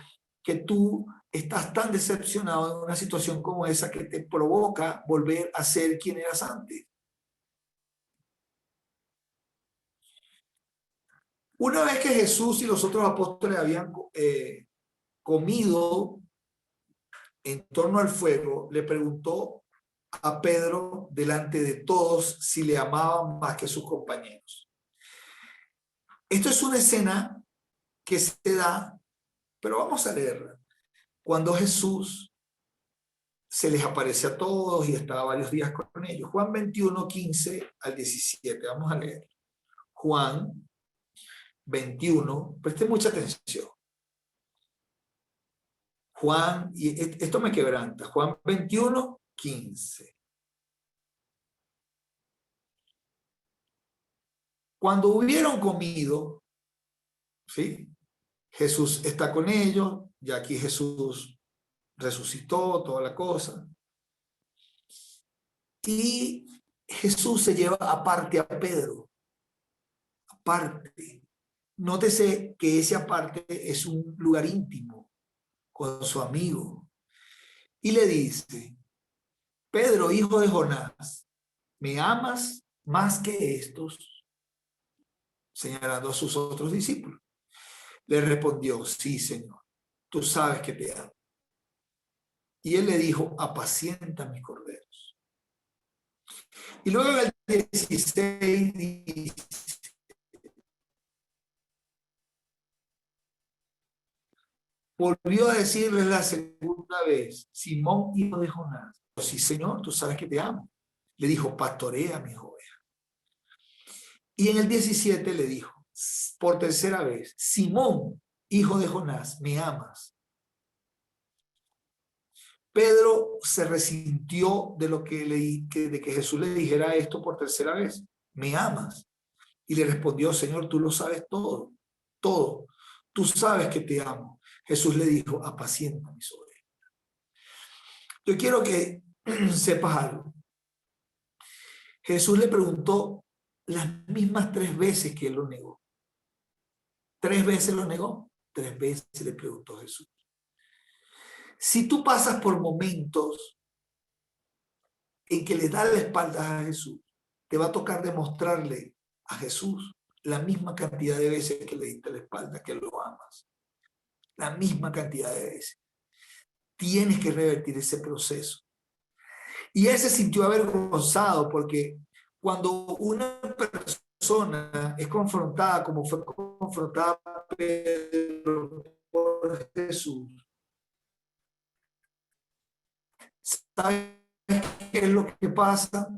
que tú estás tan decepcionado en una situación como esa que te provoca volver a ser quien eras antes. Una vez que Jesús y los otros apóstoles habían comido en torno al fuego, le preguntó a Pedro delante de todos si le amaban más que sus compañeros. Esto es una escena que se da, pero vamos a leerla. Cuando Jesús se les aparece a todos y estaba varios días con ellos. Juan 21, 15 al 17. Vamos a leer. Juan 21, preste mucha atención. Juan, y esto me quebranta, Juan 21, 15. Cuando hubieron comido, ¿sí? Jesús está con ellos, ya aquí Jesús resucitó, toda la cosa. Y Jesús se lleva aparte a Pedro, aparte. Nótese que ese aparte es un lugar íntimo con su amigo. Y le dice, Pedro, hijo de Jonás, ¿me amas más que estos? Señalando a sus otros discípulos. Le respondió, sí, Señor, tú sabes que te amo. Y él le dijo, apacienta mis corderos. Y luego en el 16 dice, volvió a decirles la segunda vez, Simón, hijo de Jonás, sí, Señor, tú sabes que te amo. Le dijo, pastorea mis ovejas. Y en el 17 le dijo, por tercera vez, Simón, hijo de Jonás, ¿me amas? Pedro se resintió de que Jesús le dijera esto por tercera vez, ¿me amas? Y le respondió, Señor, tú lo sabes todo, todo. Tú sabes que te amo. Jesús le dijo, apacienta mis ovejas. Yo quiero que sepas algo. Jesús le preguntó las mismas 3 veces que él lo negó. 3 veces lo negó, 3 veces le preguntó Jesús. Si tú pasas por momentos en que le das la espalda a Jesús, te va a tocar demostrarle a Jesús la misma cantidad de veces que le diste la espalda, que lo amas. La misma cantidad de veces. Tienes que revertir ese proceso. Y él se sintió avergonzado porque cuando una persona es confrontada, como fue confrontada Pedro por Jesús, ¿sabes qué es lo que pasa?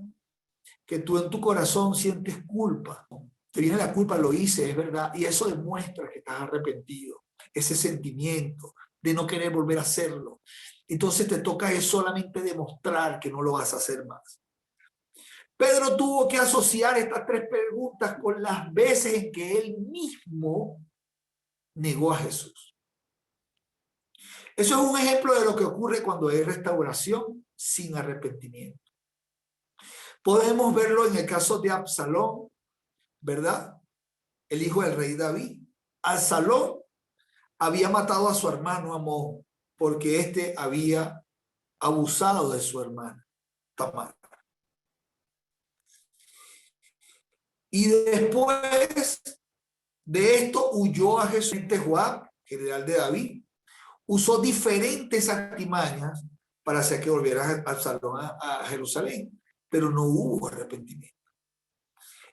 Que tú en tu corazón sientes culpa. Te viene la culpa, lo hice, es verdad. Y eso demuestra que estás arrepentido. Ese sentimiento de no querer volver a hacerlo. Entonces te toca es solamente demostrar que no lo vas a hacer más. Pedro tuvo que asociar estas 3 preguntas con las veces en que él mismo negó a Jesús. Eso es un ejemplo de lo que ocurre cuando hay restauración sin arrepentimiento. Podemos verlo en el caso de Absalón, ¿verdad? El hijo del rey David. Absalón había matado a su hermano Amón porque éste había abusado de su hermana Tamar. Y después de esto huyó a Jesús. Joab, general de David, usó diferentes artimañas para hacer que volviera Absalón a Jerusalén, pero no hubo arrepentimiento.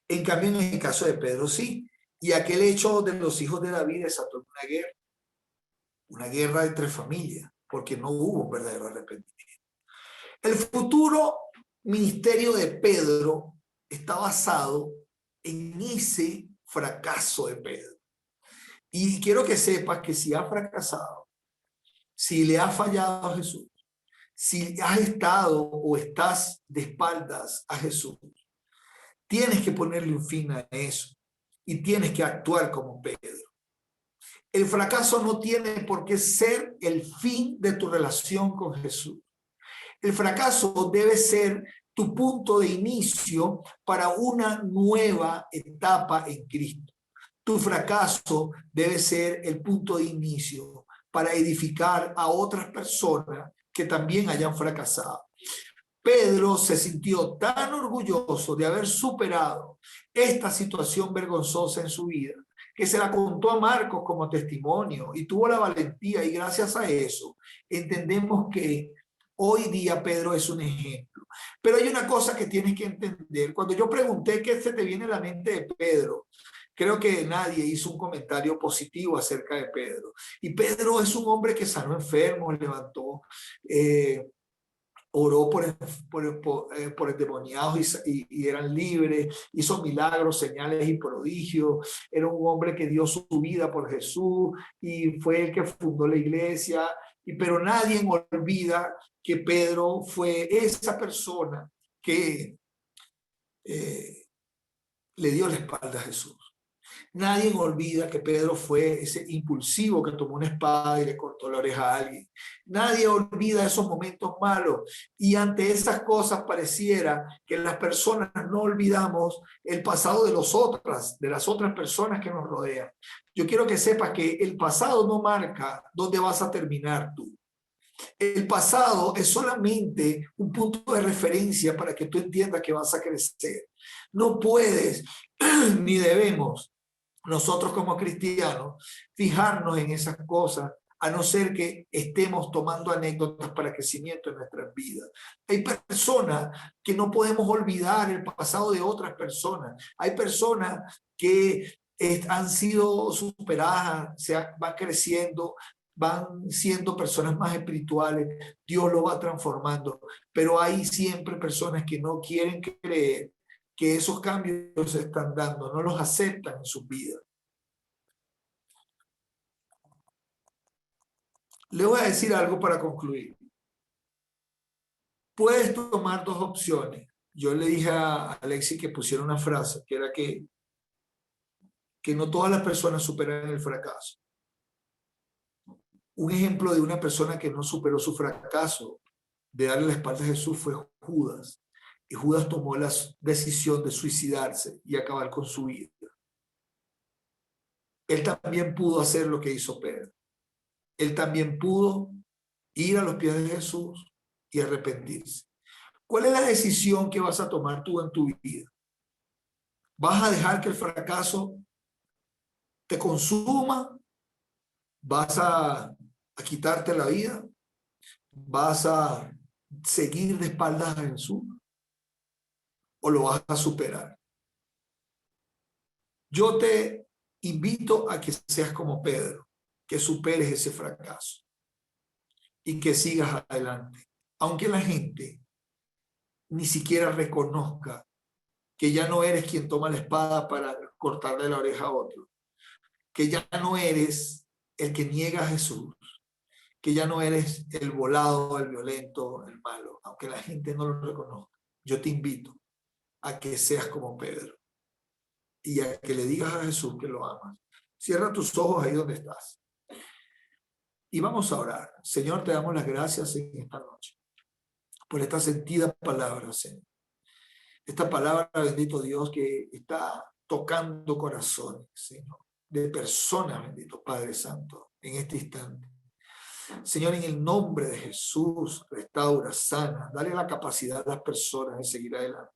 En cambio, en el caso de Pedro sí, y aquel hecho de los hijos de David desató una guerra entre familias, porque no hubo un verdadero arrepentimiento. El futuro ministerio de Pedro está basado en ese fracaso de Pedro. Y quiero que sepas que si has fracasado, si le has fallado a Jesús, si has estado o estás de espaldas a Jesús, tienes que ponerle un fin a eso y tienes que actuar como Pedro. El fracaso no tiene por qué ser el fin de tu relación con Jesús. El fracaso debe ser tu punto de inicio para una nueva etapa en Cristo. Tu fracaso debe ser el punto de inicio para edificar a otras personas que también hayan fracasado. Pedro se sintió tan orgulloso de haber superado esta situación vergonzosa en su vida, que se la contó a Marcos como testimonio y tuvo la valentía, y gracias a eso entendemos que hoy día Pedro es un ejemplo. Pero hay una cosa que tienes que entender. Cuando yo pregunté qué se te viene a la mente de Pedro, creo que nadie hizo un comentario positivo acerca de Pedro. Y Pedro es un hombre que sanó enfermos, levantó, oró por endemoniados y eran libres, hizo milagros, señales y prodigios. Era un hombre que dio su vida por Jesús y fue el que fundó la iglesia Pero nadie olvida que Pedro fue esa persona que le dio la espalda a Jesús. Nadie olvida que Pedro fue ese impulsivo que tomó una espada y le cortó la oreja a alguien. Nadie olvida esos momentos malos. Y ante esas cosas pareciera que las personas no olvidamos el pasado de las otras personas que nos rodean. Yo quiero que sepas que el pasado no marca dónde vas a terminar tú. El pasado es solamente un punto de referencia para que tú entiendas que vas a crecer. No puedes ni debemos nosotros como cristianos fijarnos en esas cosas, a no ser que estemos tomando anécdotas para crecimiento en nuestras vidas. Hay personas que no podemos olvidar el pasado de otras personas. Hay personas que han sido superadas, van creciendo, van siendo personas más espirituales, Dios lo va transformando, pero hay siempre personas que no quieren creer que esos cambios se están dando, no los aceptan en sus vidas. Le voy a decir algo para concluir. Puedes tomar dos opciones. Yo le dije a Alexis que pusiera una frase, que era que no todas las personas superan el fracaso. Un ejemplo de una persona que no superó su fracaso de darle la espalda a Jesús fue Judas. Y Judas tomó la decisión de suicidarse y acabar con su vida. Él también pudo hacer lo que hizo Pedro. Él también pudo ir a los pies de Jesús y arrepentirse. ¿Cuál es la decisión que vas a tomar tú en tu vida? ¿Vas a dejar que el fracaso te consuma? ¿Vas a quitarte la vida? ¿Vas a seguir de espaldas a Jesús? ¿O lo vas a superar? Yo te invito a que seas como Pedro, que superes ese fracaso y que sigas adelante. Aunque la gente ni siquiera reconozca que ya no eres quien toma la espada para cortarle la oreja a otro, que ya no eres el que niega a Jesús, que ya no eres el volado, el violento, el malo, aunque la gente no lo reconozca. Yo te invito a que seas como Pedro y a que le digas a Jesús que lo amas. Cierra tus ojos ahí donde estás. Y vamos a orar. Señor, te damos las gracias en esta noche por esta sentida palabra, Señor. Esta palabra, bendito Dios, que está tocando corazones, Señor, de personas, bendito Padre Santo, en este instante. Señor, en el nombre de Jesús, restaura, sana, dale la capacidad a las personas de seguir adelante.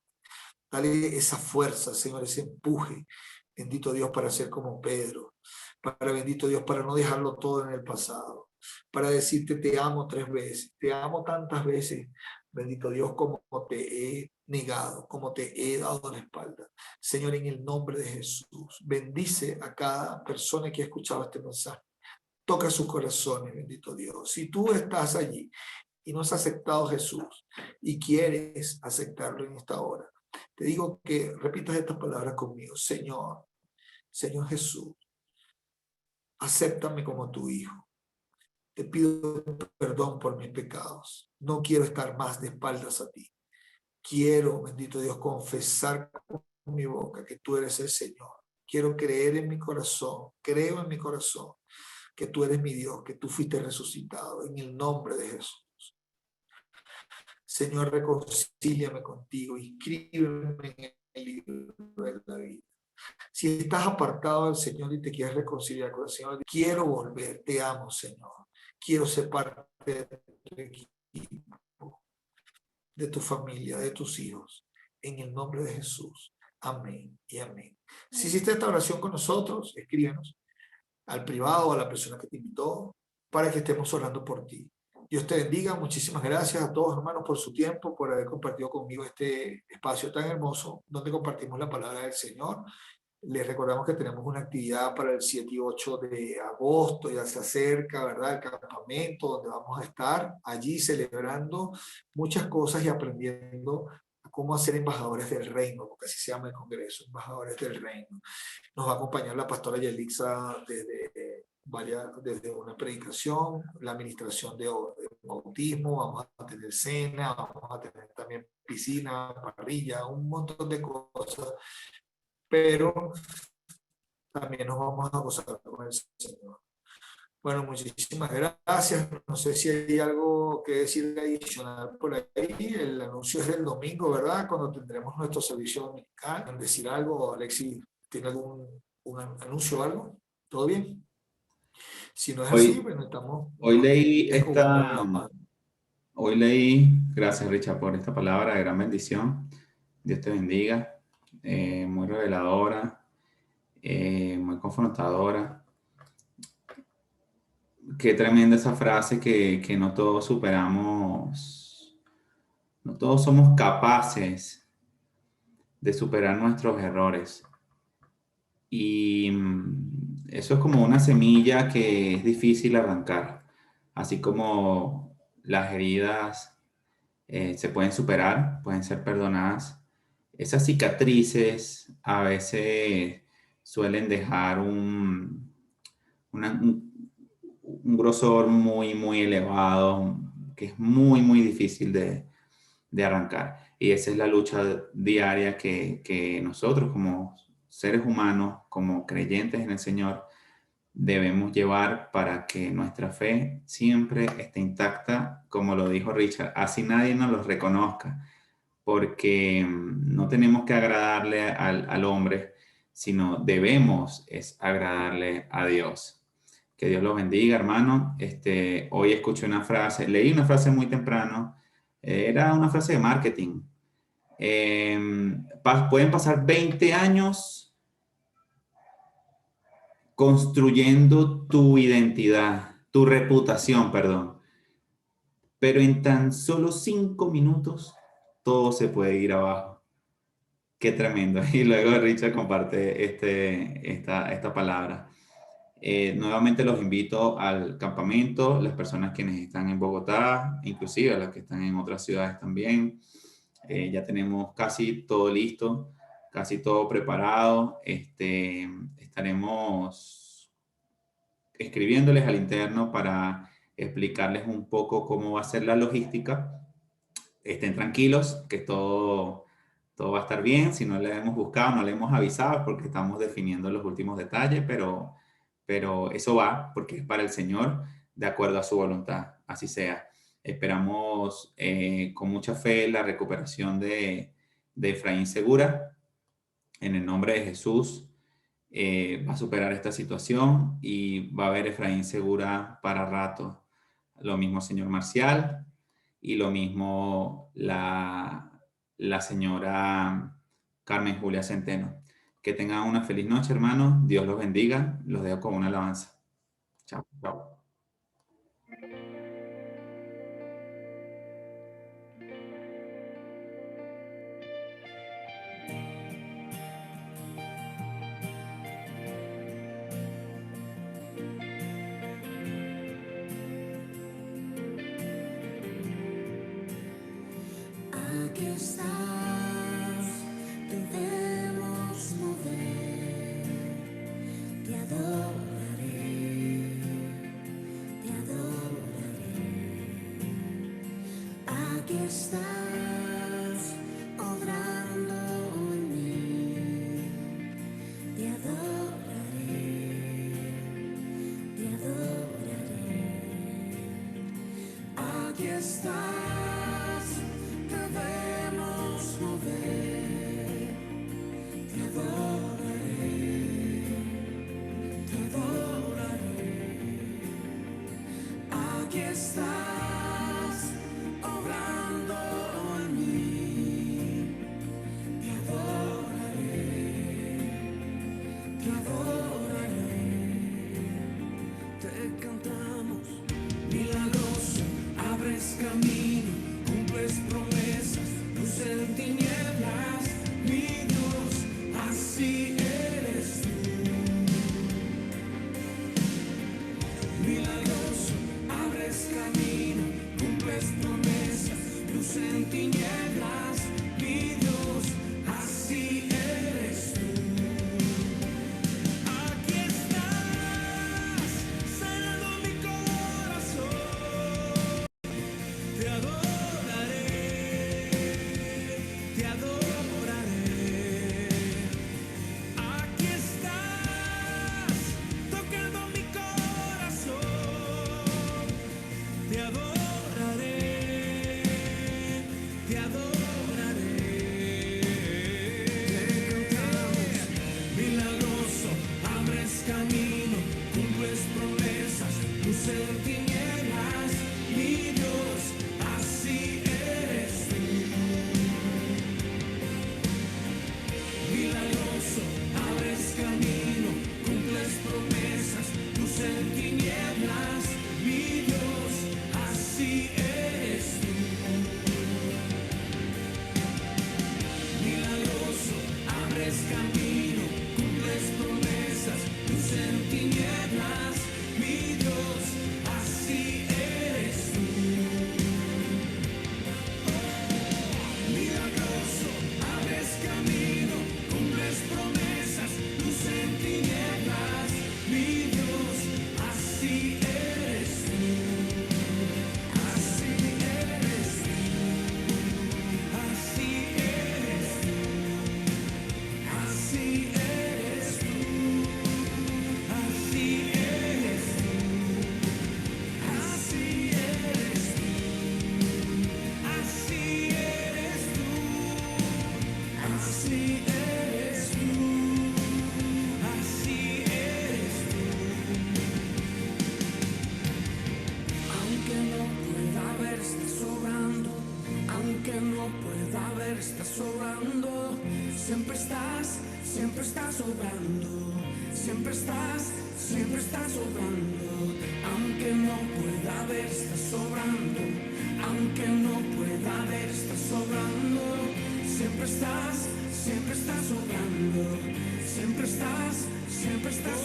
Dale esa fuerza, Señor, ese empuje, bendito Dios, para ser como Pedro, para, bendito Dios, para no dejarlo todo en el pasado, para decirte te amo 3 veces, te amo tantas veces, bendito Dios, como te he negado, como te he dado la espalda. Señor, en el nombre de Jesús, bendice a cada persona que ha escuchado este mensaje. Toca sus corazones, bendito Dios. Si tú estás allí y no has aceptado a Jesús y quieres aceptarlo en esta hora, te digo que repitas estas palabras conmigo. Señor, Señor Jesús, acéptame como tu hijo. Te pido perdón por mis pecados. No quiero estar más de espaldas a ti. Quiero, bendito Dios, confesar con mi boca que tú eres el Señor. Quiero creer en mi corazón, creo en mi corazón que tú eres mi Dios, que tú fuiste resucitado en el nombre de Jesús. Señor, reconcíliame contigo, inscríbeme en el libro de la vida. Si estás apartado del Señor y te quieres reconciliar con el Señor, quiero volver, te amo, Señor. Quiero ser parte de tu equipo, de tu familia, de tus hijos. En el nombre de Jesús. Amén y amén. Si hiciste esta oración con nosotros, escríbenos al privado o a la persona que te invitó para que estemos orando por ti. Dios te bendiga. Muchísimas gracias a todos, hermanos, por su tiempo, por haber compartido conmigo este espacio tan hermoso donde compartimos la palabra del Señor. Les recordamos que tenemos una actividad para el 7 y 8 de agosto, ya se acerca, ¿verdad? El campamento donde vamos a estar allí celebrando muchas cosas y aprendiendo cómo hacer embajadores del reino, porque así se llama el congreso, embajadores del reino. Nos va a acompañar la pastora Yelixa desde una predicación, la administración de bautismo, vamos a tener cena, vamos a tener también piscina, parrilla, un montón de cosas, pero también nos vamos a gozar con el Señor. Bueno, muchísimas gracias. No sé si hay algo que decir adicional por ahí. El anuncio es del domingo, ¿verdad? Cuando tendremos nuestro servicio dominical. ¿Decir algo, Alexis? ¿Tiene algún anuncio o algo? ¿Todo bien? Si no es así, bueno, estamos... Hoy leí, gracias Richard por esta palabra de gran bendición. Dios te bendiga. Muy reveladora, muy confrontadora. Qué tremenda esa frase que no todos superamos, no todos somos capaces de superar nuestros errores. Y eso es como una semilla que es difícil arrancar, así como las heridas se pueden superar, pueden ser perdonadas. Esas cicatrices a veces suelen dejar un grosor muy, muy elevado, que es muy, muy difícil de arrancar. Y esa es la lucha diaria que nosotros como seres humanos, como creyentes en el Señor, debemos llevar para que nuestra fe siempre esté intacta, como lo dijo Richard, así nadie nos lo reconozca, porque no tenemos que agradarle al hombre, sino debemos es agradarle a Dios. Que Dios los bendiga, hermano. Hoy escuché una frase, leí una frase muy temprano, era una frase de marketing. Pueden pasar 20 años construyendo tu identidad, tu reputación, perdón. Pero en tan solo 5 minutos todo se puede ir abajo. Qué tremendo. Y luego Richard comparte esta palabra. Nuevamente los invito al campamento, las personas quienes están en Bogotá, inclusive las que están en otras ciudades también. Ya tenemos casi todo listo, casi todo preparado. Estaremos escribiéndoles al interno para explicarles un poco cómo va a ser la logística. Estén tranquilos, que todo va a estar bien. Si no le hemos buscado, no le hemos avisado porque estamos definiendo los últimos detalles, pero eso va porque es para el Señor, de acuerdo a su voluntad, así sea. Esperamos con mucha fe la recuperación de Efraín Segura. En el nombre de Jesús va a superar esta situación y va a haber Efraín Segura para rato. Lo mismo señor Marcial y lo mismo la señora Carmen Julia Centeno. Que tengan una feliz noche, hermanos. Dios los bendiga. Los dejo con una alabanza. Chao. Chao. Aquí estás, debemos mover, te adoraré, te adoraré. Aquí estás, obrando en mí, te adoraré, te adoraré. Aquí estás, debemos mover, te adoraré, te adoraré. Aquí estás, obrando en mí, te adoraré, te adoraré. Te cantamos, milagroso, abres camino, cumples promesas, luz en tinieblas, mi Dios, así eres tú. Milagroso, abres camino, cumples promesas, luz en tinieblas, mi Dios, así eres tú. Aquí estás, siempre estás sobrando, aunque no pueda ver, estás sobrando, aunque no pueda ver, estás sobrando, siempre estás sobrando, siempre estás